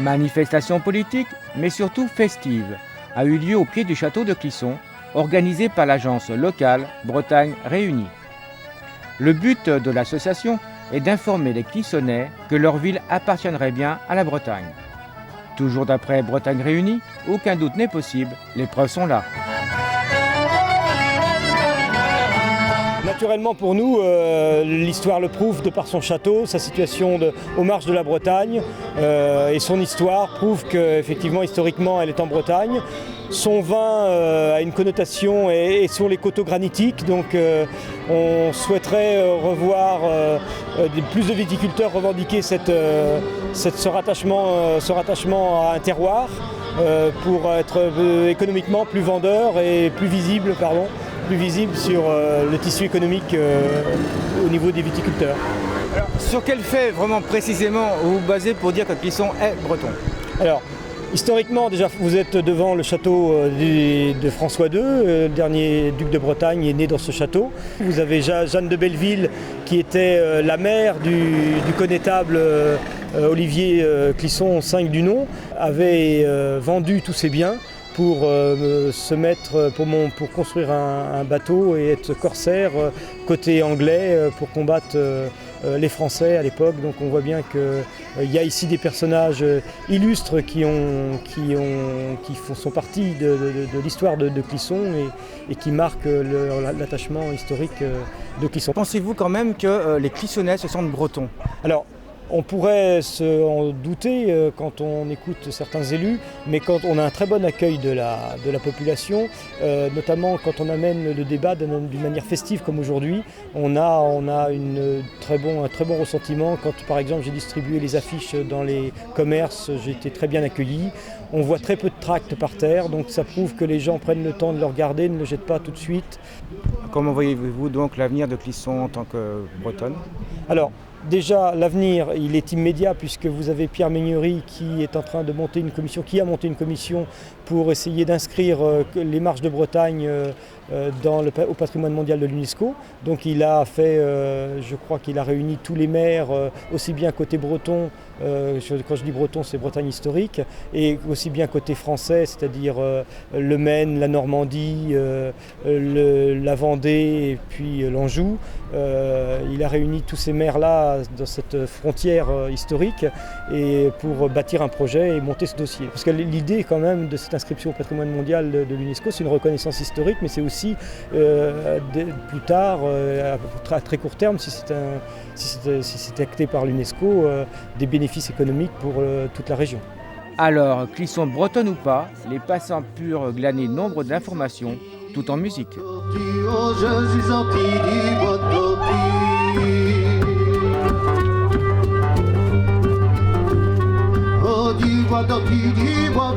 Manifestation politique, mais surtout festive, a eu lieu au pied du château de Clisson, organisé par l'agence locale Bretagne Réunie. Le but de l'association est d'informer les Clissonnais que leur ville appartiendrait bien à la Bretagne. Toujours d'après Bretagne Réunie, aucun doute n'est possible, les preuves sont là. Naturellement pour nous, l'histoire le prouve de par son château, sa situation aux marges de la Bretagne et son histoire prouve qu'effectivement historiquement elle est en Bretagne. Son vin a une connotation et sur les coteaux granitiques, donc on souhaiterait revoir plus de viticulteurs revendiquer ce rattachement à un terroir pour être économiquement plus vendeur et plus visible sur le tissu économique au niveau des viticulteurs. Alors, sur quel fait vraiment précisément vous vous basez pour dire que Clisson est breton? Alors, historiquement, déjà, vous êtes devant le château de François II, le dernier duc de Bretagne est né dans ce château. Vous avez Jeanne de Belleville qui était la mère du connétable Olivier Clisson V du nom, avait vendu tous ses biens pour pour construire un bateau et être corsaire côté anglais pour combattre les Français à l'époque. Donc on voit bien qu'il y a ici des personnages illustres qui sont partis de l'histoire de Clisson et qui marquent l'attachement historique de Clisson. Pensez-vous quand même que les Clissonnais se sentent bretons? Alors, on pourrait en douter quand on écoute certains élus, mais quand on a un très bon accueil de la population, notamment quand on amène le débat d'une manière festive comme aujourd'hui, on a un très bon ressentiment. Quand par exemple j'ai distribué les affiches dans les commerces, j'ai été très bien accueilli. On voit très peu de tracts par terre, donc ça prouve que les gens prennent le temps de le regarder, ne le jettent pas tout de suite. Comment voyez-vous donc l'avenir de Clisson en tant que bretonne? Alors, déjà, l'avenir, il est immédiat puisque vous avez Pierre Meignery qui est en train de monter une commission, qui a monté une commission pour essayer d'inscrire les marches de Bretagne au patrimoine mondial de l'UNESCO. Donc il a fait, je crois qu'il a réuni tous les maires, aussi bien côté breton, quand je dis breton c'est Bretagne historique, et aussi bien côté français, c'est-à-dire le Maine, la Normandie, la Vendée et puis l'Anjou. Il a réuni tous ces maires-là dans cette frontière historique et pour bâtir un projet et monter ce dossier. Parce que l'idée quand même de cette inscription au patrimoine mondial de l'UNESCO, c'est une reconnaissance historique, mais c'est aussi plus tard, à très court terme, si c'est acté par l'UNESCO, des bénéfices économiques pour toute la région. Alors, Clisson bretonne ou pas, les passants purent glaner nombre d'informations, tout en musique. Du bois